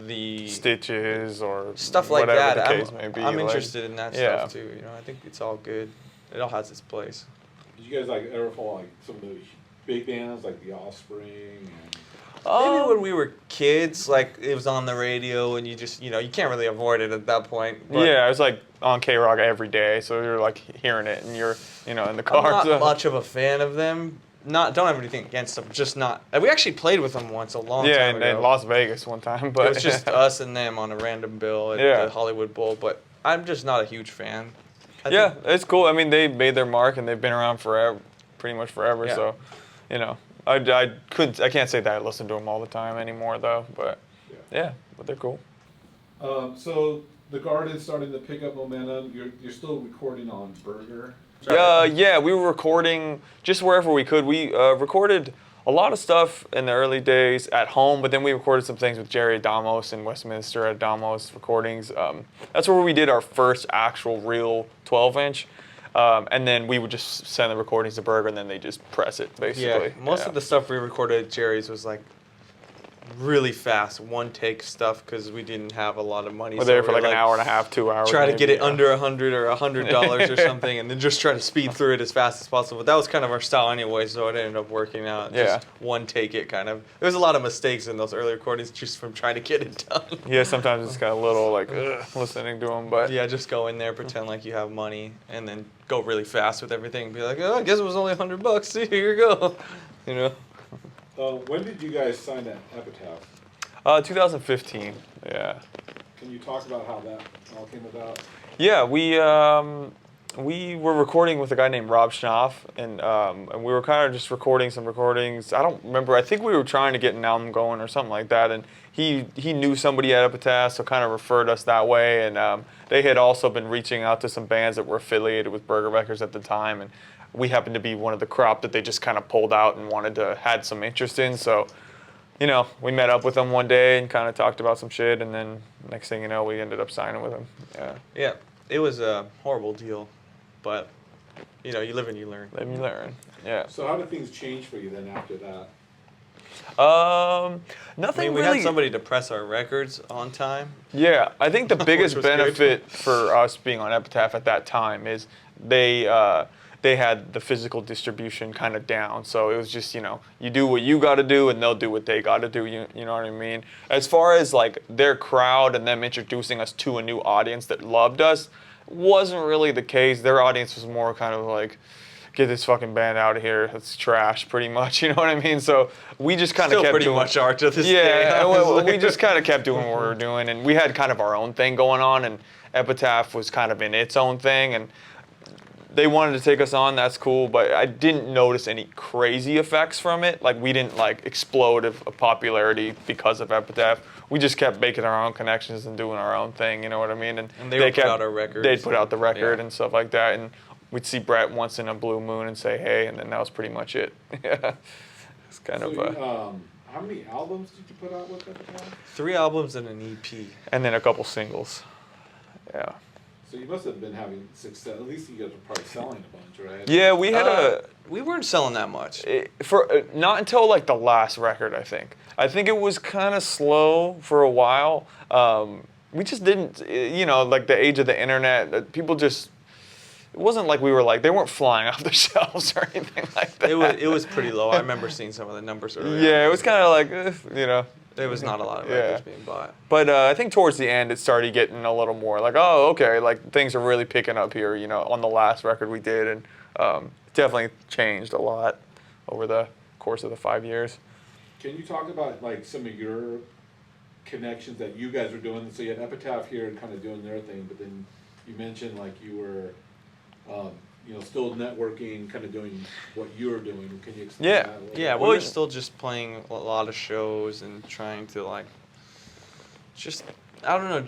the Stitches or stuff like whatever that. the case may be. I'm like, interested in that stuff too. You know, I think it's all good. It all has its place. Did you guys like ever follow like some of the big bands like The Offspring? And Maybe when we were kids, like it was on the radio, and you just, you can't really avoid it at that point. But yeah, I was like on K-Rock every day, so you're like hearing it, and you're, in the I'm car. not so. much of a fan of them. Don't have anything against them. Just not. We actually played with them once a long time ago. In Las Vegas one time, but it was just us and them on a random bill at the Hollywood Bowl. But I'm just not a huge fan. I think it's cool. I mean, they made their mark, and they've been around forever, pretty much forever. Yeah. So, I can't say that I listen to them all the time anymore, though. But but they're cool. So the Garden's starting to pick up momentum. You're still recording on Burger. Yeah, we were recording just wherever we could. We recorded a lot of stuff in the early days at home, but then we recorded some things with Jerry Adamos in Westminster at Adamos Recordings. That's where we did our first actual real 12-inch. And then we would just send the recordings to Burger, and then they just press it, basically. Yeah, most of the stuff we recorded at Jerry's was like really fast, one-take stuff, because we didn't have a lot of money. We're there for like an hour and a half, 2 hours. Try to get it under $100 or $100 or something, and then just try to speed through it as fast as possible. But that was kind of our style anyway, so it ended up working out. Just one take it kind of. There was a lot of mistakes in those early recordings just from trying to get it done. Yeah, sometimes it's kind of a little like listening to them, but yeah, just go in there, pretend like you have money, and then go really fast with everything, and be like, I guess it was only $100. See, here you go. When did you guys sign that Epitaph? 2015. Yeah. Can you talk about how that all came about? Yeah, we were recording with a guy named Rob Schnaff, and we were kind of just recording some recordings. I don't remember. I think we were trying to get an album going or something like that, and he knew somebody at Epitaph, so kind of referred us that way. And they had also been reaching out to some bands that were affiliated with Burger Records at the time, and we happened to be one of the crop that they just kind of pulled out and had some interest in. So, we met up with them one day and kind of talked about some shit, and then next thing you know, we ended up signing with them. Yeah. Yeah, it was a horrible deal, but you live and you learn. Live and you learn. Yeah. So how did things change for you then after that? Nothing we really. had somebody to press our records on time. Yeah, I think the biggest was benefit for us being on Epitaph at that time is they had the physical distribution kind of down. So it was just, you do what you got to do and they'll do what they got to do. You know what I mean? As far as like their crowd and them introducing us to a new audience that loved us, wasn't really the case. Their audience was more kind of like, get this fucking band out of here. It's trash, pretty much. You know what I mean? So we just kind of kept pretty doing much are to this day. Yeah, we just kind of kept doing what we were doing, and we had kind of our own thing going on, and Epitaph was kind of in its own thing, and they wanted to take us on. That's cool, but I didn't notice any crazy effects from it. Like we didn't like explode of popularity because of Epitaph. We just kept making our own connections and doing our own thing. You know what I mean? And they would put out our records. They'd put out the record and stuff like that, and we'd see Brett once in a blue moon and say hey, and then that was pretty much it. Yeah, it's kind of. How many albums did you put out with Epitaph? 3 albums and an EP. And then a couple singles. Yeah. So you must have been having success. At least you guys were probably selling a bunch, right? Yeah, we had we weren't selling that much. Not until like the last record, I think. I think it was kind of slow for a while. We just didn't, like the age of the internet, people just. It wasn't like we were like, they weren't flying off the shelves or anything like that. It was pretty low. I remember seeing some of the numbers earlier. Yeah, it was kind of like, There was not a lot of records being bought. But I think towards the end, it started getting a little more like, oh, okay, like things are really picking up here, on the last record we did. And it definitely changed a lot over the course of the 5 years. Can you talk about like some of your connections that you guys were doing? So you had Epitaph here and kind of doing their thing, but then you mentioned like you were, still networking, kind of doing what you were doing. Can you explain that a little bit? Yeah, we were still just playing a lot of shows and trying to I don't know,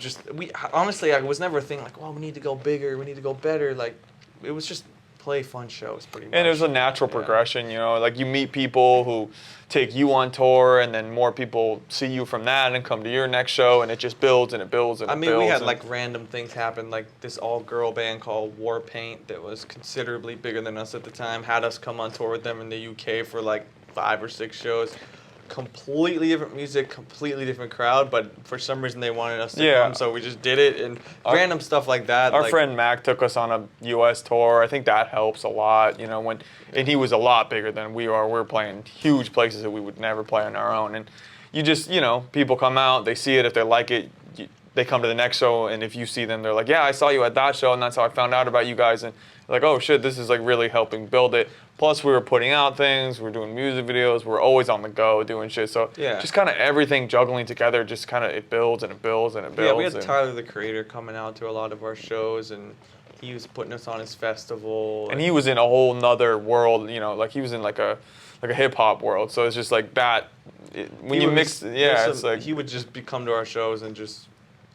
honestly, I was never thinking like, well, we need to go bigger, we need to go better. Like, it was just play fun shows pretty much. And there's a natural progression, you know, like you meet people who take you on tour, and then more people see you from that and come to your next show, and it just builds and it builds and it builds. I mean, we had like random things happen, like this all-girl band called War Paint that was considerably bigger than us at the time, had us come on tour with them in the UK for like 5 or 6 shows. Completely different music, completely different crowd, but for some reason they wanted us to come, so we just did it, and random stuff like that. Our like, friend Mac took us on a U.S. tour. I think that helps a lot, you know, and he was a lot bigger than we are. We're playing huge places that we would never play on our own, and you just, you know, people come out, they see it, if they like it, they come to the next show, and if you see them, they're like, yeah, I saw you at that show, and that's how I found out about you guys, and like, oh shit, this is like really helping build it. Plus, we were putting out things, we were doing music videos, we're always on the go doing shit. So just kind of everything juggling together, just kind of it builds and it builds and it builds. Yeah, we had Tyler the Creator coming out to a lot of our shows, and he was putting us on his festival. And he was in a whole nother world, you know, like he was in like a hip hop world. So it's just like that. When you mix, it's like he would just come to our shows and just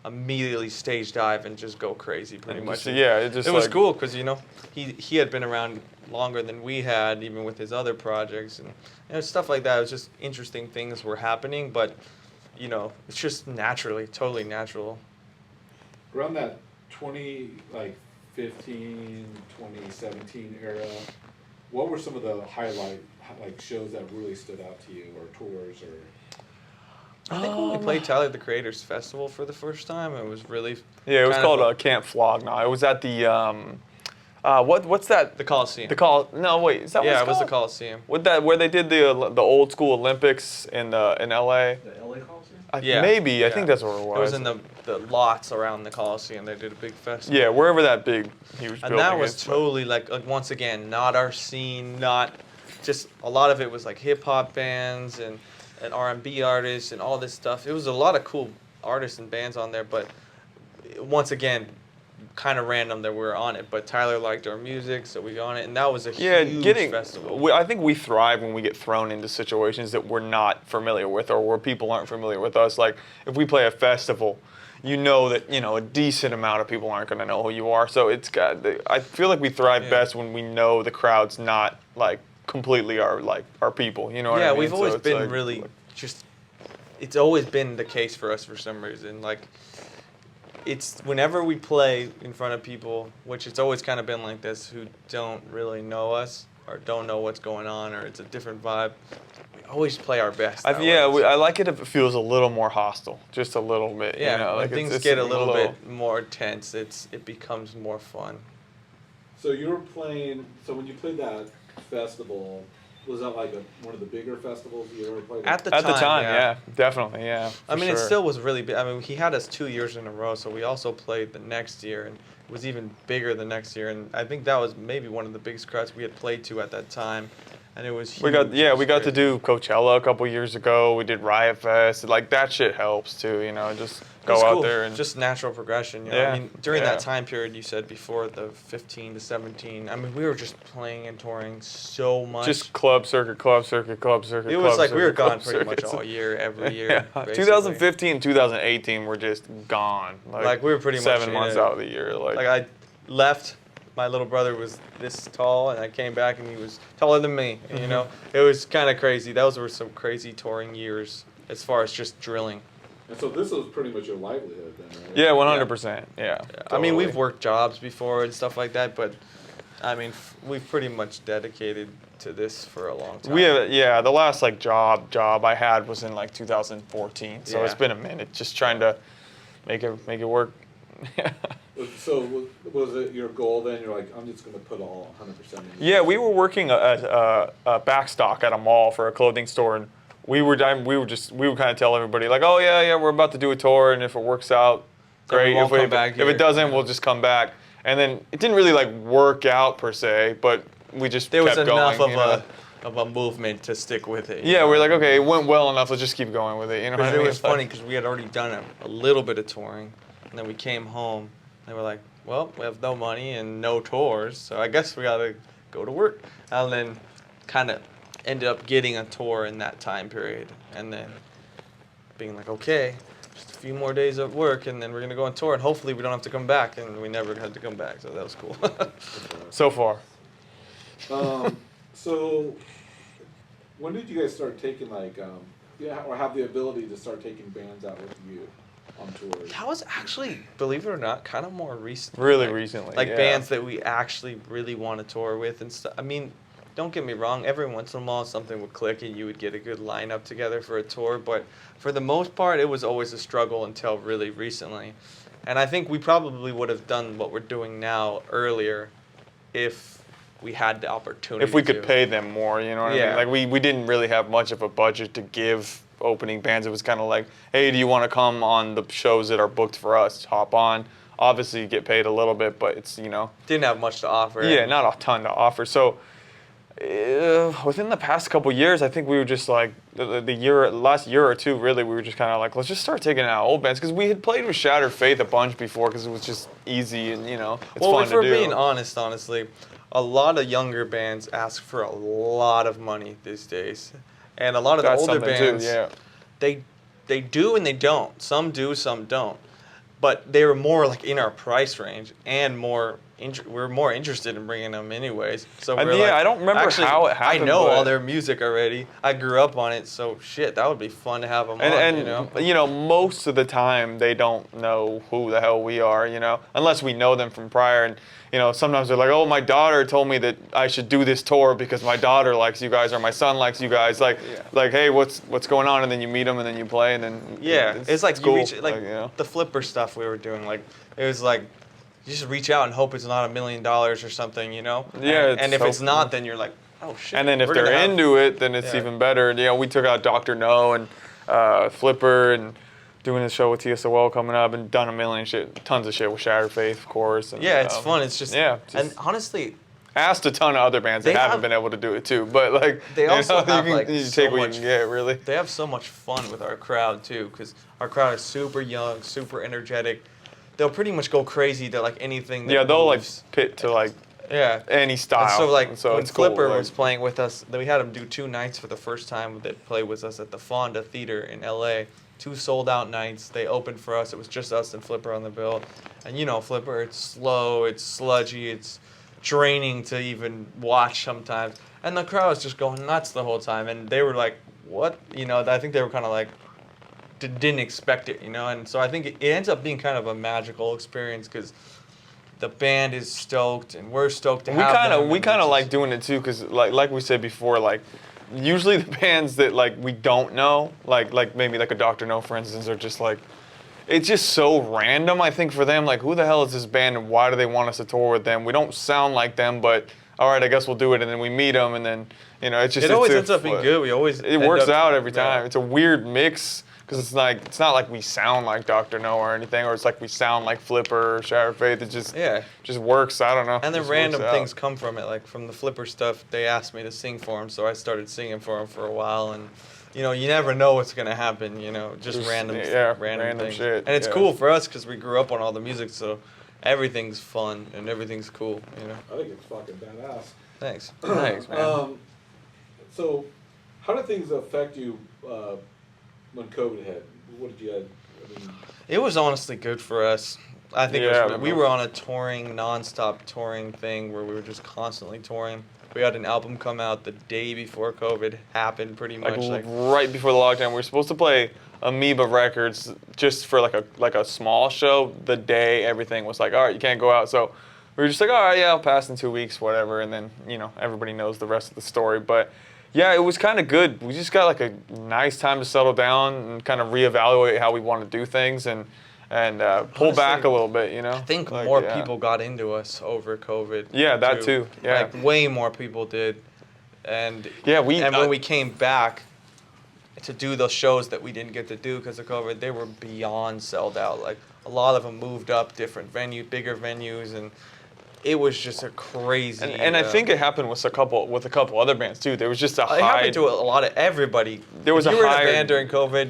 immediately stage dive and just go crazy, pretty much. It was cool because, you know, he had been around longer than we had, even with his other projects, and you know, stuff like that. It was just interesting things were happening, but you know, it's just totally natural. Around that 2015, 2017 era, what were some of the highlight shows that really stood out to you, or tours, or? I think when we played Tyler the Creator's festival for the first time, it was really it was called Camp Flognaw. It was at the what's that? The Coliseum. No, wait, is that what it's called? Yeah, it was the Coliseum. Where they did the old school Olympics in LA? The LA Coliseum? Maybe. I think that's where it was. It was in the lots around the Coliseum. They did a big festival. Yeah, wherever that big huge building is. And that was totally like once again, not our scene, not just a lot of it was like hip hop bands and R&B artists and all this stuff. It was a lot of cool artists and bands on there, but once again, kind of random that we were on it. But Tyler liked our music, so we got on it, and that was a huge festival. I think we thrive when we get thrown into situations that we're not familiar with, or where people aren't familiar with us. Like if we play a festival, you know that a decent amount of people aren't going to know who you are. So I feel like we thrive best when we know the crowd's not like completely our people, you know what I mean? Yeah, we've always been really it's always been the case for us for some reason. Like, it's whenever we play in front of people, which it's always kind of been like this, who don't really know us or don't know what's going on, or it's a different vibe, we always play our best. I like it if it feels a little more hostile, just a little bit. Yeah, you know, when things get a little bit more tense, it becomes more fun. So you were playing. So when you played that festival, was that like one of the bigger festivals you ever played? At the time, yeah, definitely, yeah. I mean, it still was really big. I mean, he had us 2 years in a row, so we also played the next year, and it was even bigger the next year. And I think that was maybe one of the biggest crowds we had played to at that time, and it was huge. We got to do Coachella a couple years ago. We did Riot Fest. Like that shit helps too, just go out there and just natural progression. Yeah. I mean, during that time period you said before, the 15 to 17. I mean, we were just playing and touring so much. Just club circuit. It was like we were gone pretty much all year, every year. Yeah. 2015, 2018 were just gone. Like we were pretty much 7 months out of the year. Like I left. My little brother was this tall, and I came back, and he was taller than me. And, it was kind of crazy. Those were some crazy touring years as far as just drilling. And so this was pretty much your livelihood then, right? Yeah, 100%. Yeah. Totally. I mean, we've worked jobs before and stuff like that, but I mean, we've pretty much dedicated to this for a long time. The last job I had was in 2014, so it's been a minute just trying to make it work. So was it your goal then? You're like, I'm just going to put all 100% in. Yeah, we were working a backstock at a mall for a clothing store, and we would kind of tell everybody like, oh yeah, we're about to do a tour, and if it works out, great. If it doesn't, we'll just come back. And then it didn't really work out per se, but we just kept going. There was enough of a movement to stick with it. Yeah, we're like, okay, it went well enough. Let's just keep going with it. You know what I mean? It was funny because we had already done a little bit of touring, and then we came home. They were like, well, we have no money and no tours, so I guess we got to go to work. And then kind of ended up getting a tour in that time period. And then being like, okay, just a few more days of work, and then we're going to go on tour, and hopefully we don't have to come back. And we never had to come back, so that was cool. So far. So, when did you guys start taking or have the ability to start taking bands out with you on tours? That was actually, believe it or not, kind of more recent. Really recently, Like yeah. bands that we actually really want to tour with and stuff. I mean, don't get me wrong, every once in a while something would click and you would get a good lineup together for a tour, but for the most part it was always a struggle until really recently. And I think we probably would have done what we're doing now earlier if we had the opportunity If we could to. pay them more, you know what I Yeah. mean? Like we didn't really have much of a budget to give opening bands. It was kind of like, hey, do you want to come on the shows that are booked for us? Hop on. Obviously, you get paid a little bit, but it's, Didn't have much to offer. yeah, not a ton to offer. So within the past couple years, I think we were just like last year or two, really, we were just kind of like, let's just start taking out old bands because we had played with Shattered Faith a bunch before because it was just easy and it's Well, fun if to we're do. being honestly, a lot of younger bands ask for a lot of money these days, and a lot of the That's older something bands, too, yeah. they do and they don't. Some do, some don't. But they were more like in our price range and more. We're more interested in bringing them anyways. So And we're yeah, like, I don't remember actually, how it happened, I know but- all their music already. I grew up on it, so shit, that would be fun to have them on. And most of the time they don't know who the hell we are, unless we know them from prior. And sometimes they're like, oh, my daughter told me that I should do this tour because my daughter likes you guys or my son likes you guys. Like, hey, what's going on? And then you meet them and then you play and then it's like cool. you reach the flipper stuff we were doing. Like it was like you just reach out and hope it's not $1 million or something, Yeah, And if so it's not, then you're like, oh shit. And then if we're they're gonna have- into it, then it's Yeah. even better. We took out Dr. No and Flipper and doing a show with TSOL coming up and done tons of shit with Shattered Faith, of course. And, Yeah, it's fun. It's just and honestly, asked a ton of other bands that They haven't have- been able to do it too, but like They also you have, can- like, you so take what you much- can get, really. they have so much fun with our crowd too, because our crowd is super young, super energetic. They'll pretty much go crazy to like anything. That Yeah, they'll like moves. pit to like Yeah. any style. And so like And so when it's cool, Flipper like- was playing with us, then we had him do 2 nights for the first time that played with us at the Fonda Theater in LA. 2 sold out nights. They opened for us. It was just us and Flipper on the bill. And Flipper, it's slow, it's sludgy, it's draining to even watch sometimes. And the crowd was just going nuts the whole time. And they were like, what? I think they were kind of like, didn't expect it, And so I think it ends up being kind of a magical experience because the band is stoked and we're stoked to have them. We and kind of it's like just- doing it too, because like we said before, like usually the bands that like we don't know, like maybe like a Dr. No, for instance, are just like, it's just so random. I think for them, like, who the hell is this band and why do they want us to tour with them? We don't sound like them, but all right, I guess we'll do it. And then we meet them, and then it's just It always ends up being good. We always It works out every yeah. time. It's a weird mix. Because it's not like we sound like Dr. No or anything, or it's like we sound like Flipper or Shattered Faith. It just works. I don't know. And then Just random works out. things come from it, like from the Flipper stuff. They asked me to sing for them, so I started singing for them for a while. And you never know what's gonna happen. Just random things. shit. And it's cool for us because we grew up on all the music, so everything's fun and everything's cool. I think it's fucking badass. Thanks. Thanks, man. So, how did things affect you when COVID hit? What did you have? It was honestly good for us. I think we were on a non-stop touring thing where we were just constantly touring. We had an album come out the day before COVID happened, pretty much. Right before the lockdown, we were supposed to play Amoeba Records just for like a small show. The day everything was like, all right, you can't go out. So we were just like, all right, yeah, I'll pass in 2 weeks, whatever. And then everybody knows the rest of the story. But yeah, it was kind of good. We just got like a nice time to settle down and kind of reevaluate how we want to do things and pull back a little bit, I think more people got into us over COVID. Yeah, that too. Yeah, like way more people did, and when we came back to do those shows that we didn't get to do because of COVID, they were beyond sold out. Like a lot of them moved up different bigger venues, and it was just a crazy. And I think it happened with a couple other bands too. There was just a high. It happened to a lot of everybody. There was if a you were in higher a band during COVID.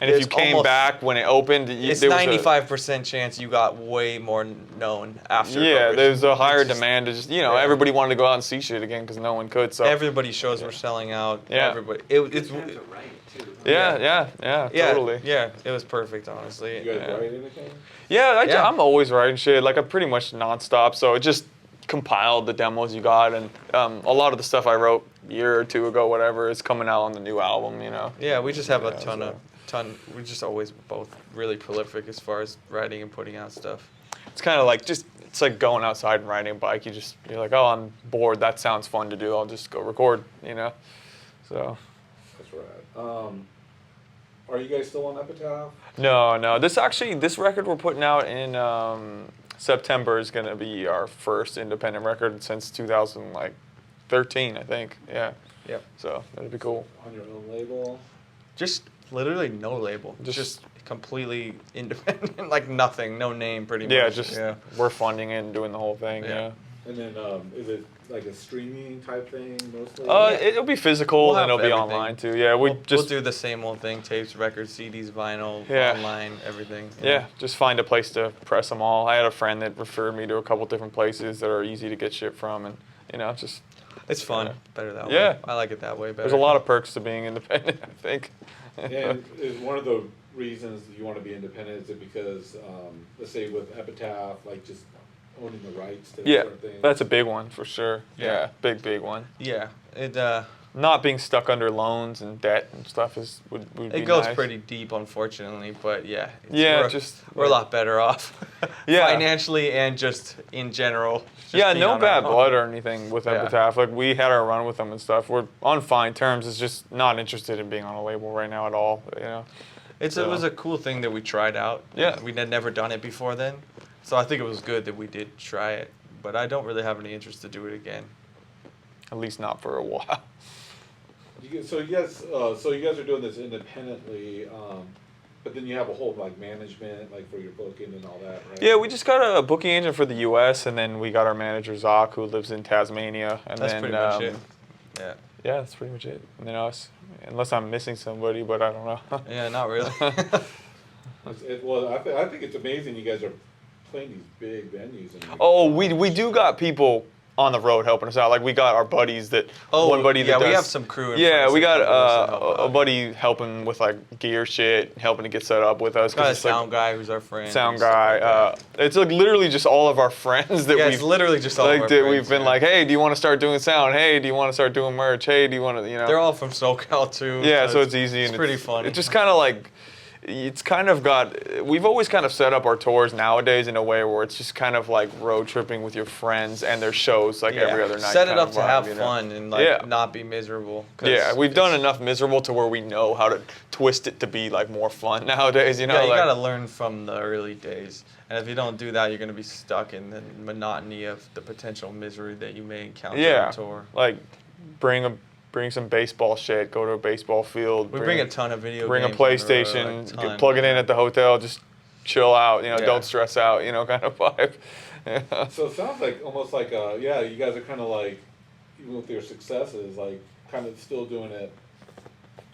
And if you came back when it opened, it's there was 95% chance you got way more known after. Yeah, COVID. there's a higher demand to just everybody wanted to go out and see shit again because no one could. So everybody's shows were selling out. Yeah. Everybody. Yeah, totally. Yeah, it was perfect, honestly. You guys write anything? Yeah, I'm always writing shit. Like I'm pretty much nonstop. So it just compiled the demos you got, and a lot of the stuff I wrote a year or two ago, whatever, is coming out on the new album. Yeah, we just have a Yeah, ton. We're just always both really prolific as far as writing and putting out stuff. It's kind of like it's like going outside and riding a bike. You're like, oh, I'm bored. That sounds fun to do. I'll just go record. So. That's right. Are you guys still on Epitaph? No. This record we're putting out in September is gonna be our first independent record since 2013, I think. Yeah. Yep. So that'd be cool. On your own label? Just literally no label. Just completely independent, like nothing, no name, pretty much. We're funding it and doing the whole thing. Yeah. And then is it like a streaming type thing mostly? It'll be physical We'll and it'll have be everything. online too. Yeah, We'll do the same old thing: tapes, records, CDs, vinyl, Yeah. online, everything. Yeah, just find a place to press them all. I had a friend that referred me to a couple different places that are easy to get shit from, and just It's fun. Better that way. Yeah. I like it that way better. there's a lot of perks to being independent, I think. And is one of the reasons you want to be independent, is it because, let's say with Epitaph, like just owning the rights to Yeah, certain things? that's a big one for sure. Yeah. Yeah, big one. Yeah. It Not being stuck under loans and debt and stuff would be it goes nice. pretty deep, unfortunately, but yeah. Yeah, we're a lot better off. Yeah. Financially and just in general. Just Yeah, being no on our bad own. blood or anything with Yeah. Epitaph. Like, we had our run with them and stuff. We're on fine terms. It's just not interested in being on a label right now at all. It was a cool thing that we tried out. Yeah. We had never done it before then. So I think it was good that we did try it. But I don't really have any interest to do it again. At least not for a while. So you guys are doing this independently, but then you have a whole like management, like for your booking and all that, right? Yeah, we just got a booking agent for the U.S. and then we got our manager Zach, who lives in Tasmania. And That's then, pretty much it. Yeah. Yeah, that's pretty much it. And then us, unless I'm missing somebody, but I don't know. Yeah, not really. Well, I think it's amazing you guys are playing these big venues. And Oh, we do got people on the road helping us out. Like, we got our buddies that. One buddy that yeah, we does- have some crew. In Yeah, France we that got can do us and help a out. buddy helping with like gear shit, helping to get set up with us. Got a it's like- sound guy who's our friend. sound and stuff guy. like that. It's like literally just all of our friends that Yeah, we've it's literally just all of like our that friends, we've been yeah. like, hey, do you want to start doing sound? Hey, do you want to start doing merch? Hey, do you want to, They're all from SoCal too. yeah, so it's easy It's and pretty funny. It's just kind of like, it's kind of got. We've always kind of set up our tours nowadays in a way where it's just kind of like road tripping with your friends and their shows like every other night. Set it kind up of to vibe, have you know? fun and like Yeah. not be miserable. 'cause Yeah, we've done it's- enough miserable to where we know how to twist it to be like more fun nowadays. You know, Yeah, you like, gotta learn from the early days, and if you don't do that, you're gonna be stuck in the monotony of the potential misery that you may encounter yeah, on tour. like bring some baseball shit. Go to a baseball field. We bring a ton of video Bring a games on the road, PlayStation. a ton. Plug it in at the hotel. Just chill out. Yeah. Don't stress out. Kind of vibe. Yeah. So it sounds like almost like yeah, you guys are kind of like, even with your successes, like kind of still doing it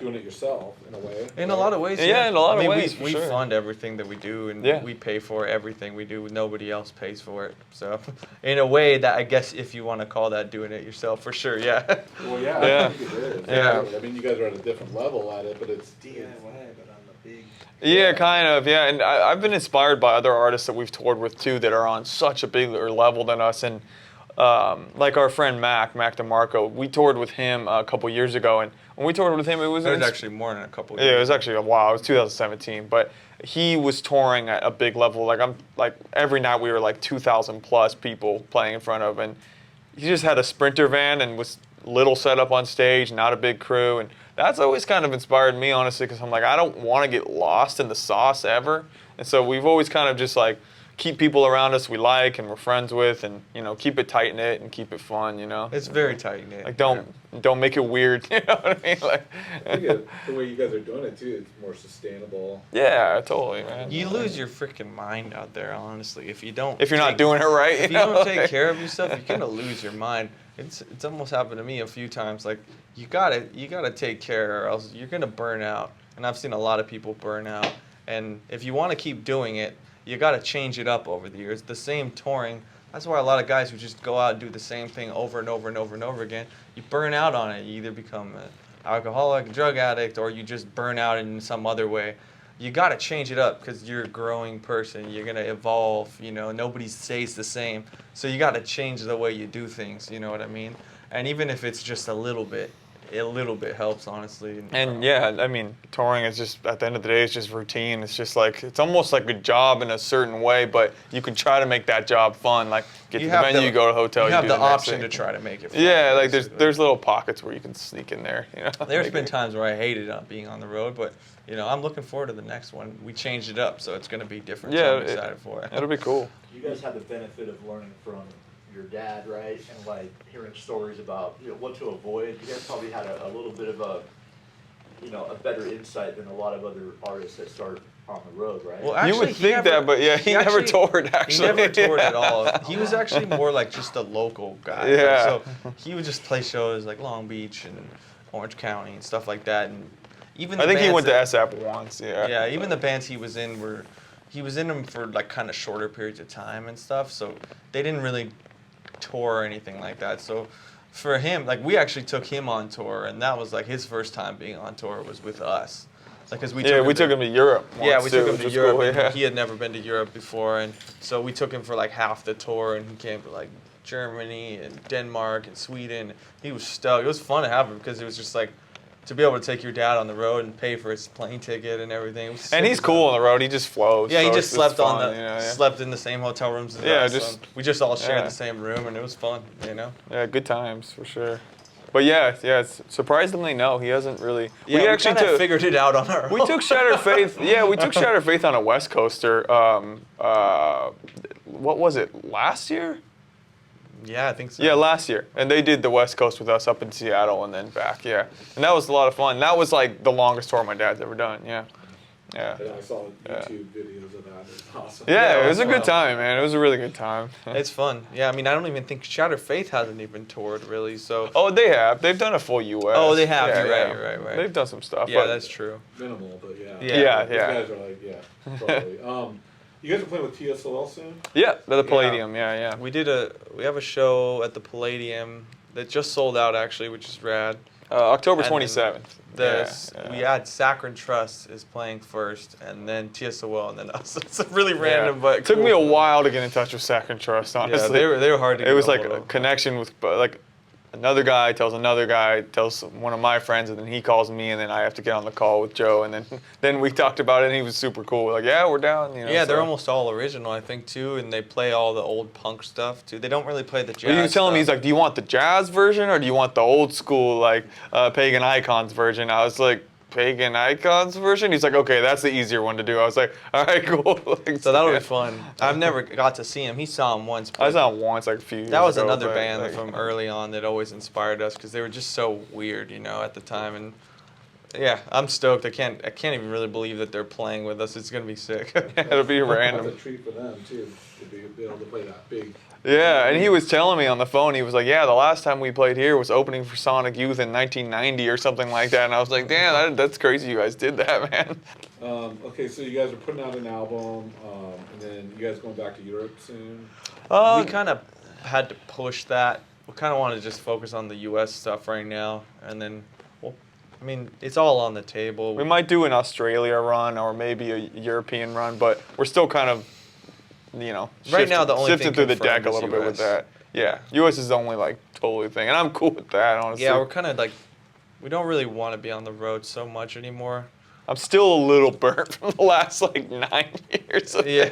yourself in a way. In a lot of ways, Yeah, in a lot of I mean, ways, for we sure. fund everything that we do, and Yeah. we pay for everything we do. Nobody else pays for it. So, in a way, that I guess if you want to call that doing it yourself, for sure, yeah. Well, yeah, Yeah. I think it is. Yeah. I mean, you guys are at a different level at it, but it's DIY, but on the big. Yeah, kind of. Yeah, and I've been inspired by other artists that we've toured with too that are on such a bigger level than us. And like our friend Mac DeMarco, we toured with him a couple years ago, and when we toured with him, it was actually more than a couple. Yeah, it was actually a while. It was 2017, but he was touring at a big level. Like every night we were like 2,000 plus people playing in front of, and he just had a Sprinter van and was little set up on stage, not a big crew, and that's always kind of inspired me, honestly, because I'm like, I don't want to get lost in the sauce ever, and so we've always kind of just like keep people around us we like and we're friends with, and keep it tight knit and keep it fun. It's very tight knit. Like don't make it weird. You know what I mean? Like, I think the way you guys are doing it too, it's more sustainable. yeah, totally, man. You lose your freaking mind out there, honestly, if you don't. If you're not doing it right, If you don't take care of yourself, you're gonna lose your mind. It's almost happened to me a few times. Like you gotta take care, or else you're gonna burn out. And I've seen a lot of people burn out. And if you want to keep doing it, you gotta change it up over the years. The same touring. That's why a lot of guys who just go out and do the same thing over and over and over and over again, you burn out on it. You either become an alcoholic, drug addict, or you just burn out in some other way. you got to change it up because you're a growing person. You're going to evolve, you know, nobody stays the same. So you got to change the way you do things, you know what I mean? And even if it's just a little bit helps, honestly. And yeah, I mean, touring is just, at the end of the day, it's just routine. It's just like, it's almost like a job in a certain way, but you can try to make that job fun. Like, get to the venue, you go to a hotel, you have do the the next option thing. to try to make it fun. Yeah, like basically. there's little pockets where you can sneak in there, you know. There's been times where I hated being on the road, but you know, I'm looking forward to the next one. We changed it up, so it's going to be different. Yeah, so I'm excited for it. It'll be cool. You guys had the benefit of learning from your dad, right? And like hearing stories about, you know, what to avoid. You guys probably had a little bit of a, you know, a better insight than a lot of other artists that start on the road, right? Well, actually, you would think that, but yeah, he never toured, actually. He never toured Yeah. at all. He was actually more like just a local guy. Like, Yeah. so he would just play shows like Long Beach and Orange County and stuff like that. And even I think he bands went to that- SAP once, yeah. Yeah, even the bands he was in he was in them for like kind of shorter periods of time and stuff. So they didn't really tour or anything like that. So for him, like we actually took him on tour, and that was like his first time being on tour was with us. Like, cause we took him to Europe. Yeah, once, we too, took him which to was Europe. cool, And yeah. he had never been to Europe before, and so we took him for like half the tour, and he came to like Germany and Denmark and Sweden. He was stoked. It was fun to have him because it was just like to be able to take your dad on the road and pay for his plane ticket and everything. It was And he's cool on the road. He just flows. Yeah, he so just it's slept fun, on the you know, yeah. slept in the same hotel rooms as Yeah, us. just- So we just all shared yeah. the same room, and it was fun. You know. Yeah, good times for sure. But yeah, it's surprisingly, no, he hasn't really. Yeah, we actually kind of took. figured it out on our own. We took Shattered Faith. Yeah, we took Shattered Faith on a West Coaster. What was it? Last year? Yeah, I think so. Yeah, last year. And they did the West Coast with us up in Seattle and then back. Yeah, and that was a lot of fun. That was like the longest tour my dad's ever done. Yeah. Yeah. And I saw YouTube videos of that. It's awesome. Yeah, it was a well. good time, man. It was a really good time. It's fun. Yeah, I mean, I don't even think Shattered Faith hasn't even toured really. So. Oh, they have. They've done a full U.S. Oh, they have. Yeah, You're right. yeah. You're right. They've done some stuff. Yeah, but that's true. Minimal, but yeah. Yeah. These guys are like, yeah, totally. You guys are playing with TSOL soon? Yeah, the Palladium. Yeah. We have a show at the Palladium that just sold out actually, which is rad. October And then 27th. We had Saccharin Trust is playing first, and then TSOL, and then us. It's really random, but it took cool. me a while to get in touch with Saccharin Trust. Honestly, Yeah, they were hard to. It get was a like hold a of. connection with like another guy tells one of my friends, and then he calls me, and then I have to get on the call with Joe, and then we talked about it, and he was super cool. We're like, yeah, we're down. You know, Yeah, they're so. almost all original, I think, too, and they play all the old punk stuff too. They don't really play the jazz. But you tell him, stuff. he's like, do you want the jazz version or do you want the old school like Pagan Icons version? I was like, Pagan Icons version? He's like, okay, that's the easier one to do. I was like, all right, cool. Like, So that'll yeah. be fun. I've never got to see him. He saw him once. I But saw him once, like a few years that was ago, another but, band like, from early on that always inspired us because they were just so weird, you know, at the time. And yeah, I'm stoked. I can't even really believe that they're playing with us. It's gonna be sick. It'll be That's random. a treat for them, too, to be able to play that big. Yeah, and he was telling me on the phone, he was like, yeah, the last time we played here was opening for Sonic Youth in 1990 or something like that. And I was like, damn, that's crazy you guys did that, man. Okay, so you guys are putting out an album, and then you guys going back to Europe soon? We kind of had to push that. We kind of want to just focus on the U.S. stuff right now, and then, well, I mean, it's all on the table. We might do an Australia run or maybe a European run, but we're still kind of, you know, Right now, the only sifting thing through the deck confirmed a is little bit with US. that. Yeah, U.S. is the only like totally thing, and I'm cool with that, honestly. Yeah, we're kind of like, we don't really want to be on the road so much anymore. I'm still a little burnt from the last like 9 years. Of Yeah,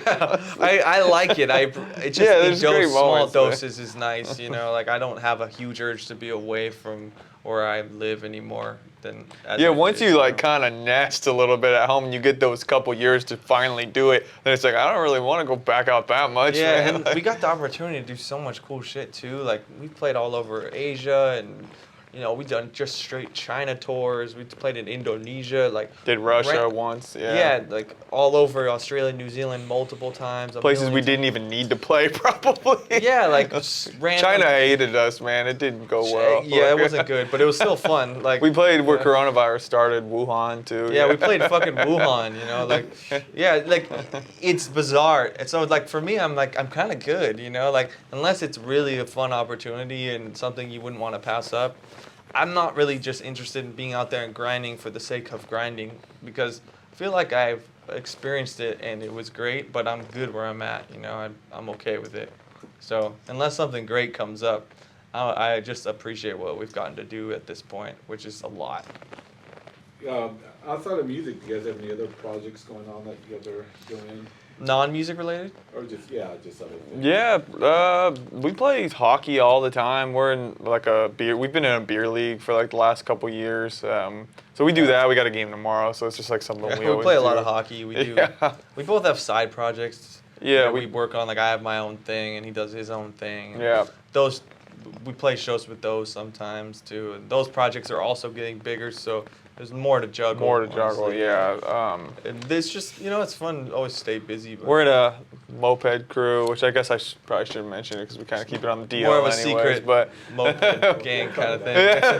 I like it. It just Yeah, in there's great small moments there. doses is nice. You know, like I don't have a huge urge to be away from where I live anymore. As Yeah, I once did, you like know. kind of nest a little bit at home and you get those couple years to finally do it, then it's like, I don't really want to go back out that much. Yeah, man. and Like- we got the opportunity to do so much cool shit too. Like we played all over Asia, and you know we done just straight China tours. We played in Indonesia, like Did Russia ran- once, Yeah, like all over Australia, New Zealand, multiple times. a places we million didn't even need to play probably. Yeah, like just random. China hated us, man. It didn't go well. Yeah, it wasn't good, but it was still fun. Like We played where yeah. coronavirus started, Wuhan too. Yeah, we played fucking Wuhan, you know, like, yeah, like, it's bizarre. And so, like, for me, I'm kind of good, you know, like, unless it's really a fun opportunity and something you wouldn't want to pass up, I'm not really just interested in being out there and grinding for the sake of grinding, because I feel like I've experienced it and it was great, but I'm good where I'm at. You know, I'm okay with it. So unless something great comes up, I just appreciate what we've gotten to do at this point, which is a lot. Outside of music, do you guys have any other projects going on that you guys are doing? Non-music related? Or just other things? Yeah, we play hockey all the time. We're in like we've been in a beer league for like the last couple years. So we do that. We got a game tomorrow, so it's just like something we always play a do. lot of hockey. We do. Yeah. We both have side projects. Yeah, that we work on. Like I have my own thing, and he does his own thing. Yeah. We play shows with those sometimes too. And those projects are also getting bigger, so there's more to juggle. Honestly. Yeah. And it's just, it's fun to always stay busy. But We're in a moped crew, which I guess I probably should mention it because we kind of keep it on the DL more of a anyways, secret but moped gang kind of thing. Yeah.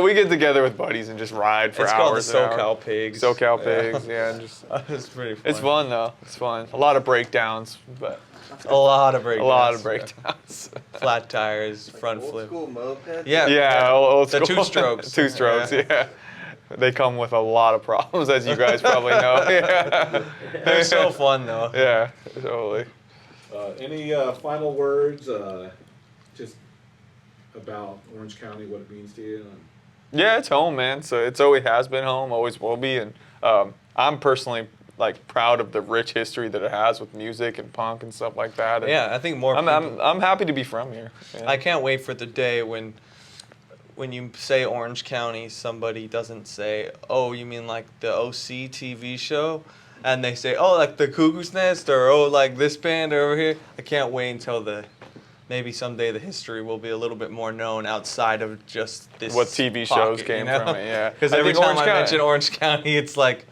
We get together with buddies and just ride for It's called the hours. and SoCal hours. Pigs. SoCal Pigs, yeah. And just It's pretty fun. it's fun though. It's fun. A lot of breakdowns, but A lot of breakdowns. Flat tires, front Old flip. school moped? yeah, old The school. 2-strokes. 2-strokes, yeah. They come with a lot of problems, as you guys probably know. Yeah. They're so fun though. Yeah, totally. Any final words just about Orange County, what it means to you? Yeah, it's home, man. So it's always has been home, always will be, and I'm personally like proud of the rich history that it has with music and punk and stuff like that. And Yeah, I think more I'm happy to be from here. Yeah. I can't wait for the day when you say Orange County, somebody doesn't say, oh, you mean like the OC TV show? And they say, oh, like the Cuckoo's Nest, or oh, like this band over here. I can't wait until maybe someday the history will be a little bit more known outside of just this. What TV shows pocket, came from it, yeah. Because every time I mention Orange County, it's like,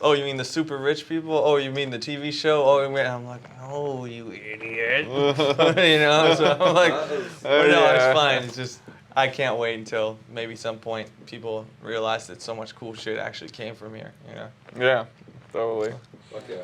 oh, you mean the super rich people? Oh, you mean the TV show? Oh, I'm like, no, you idiot. So I'm like, but no, it's fine. It's just, I can't wait until maybe some point people realize that so much cool shit actually came from here, Yeah, totally. Fuck yeah.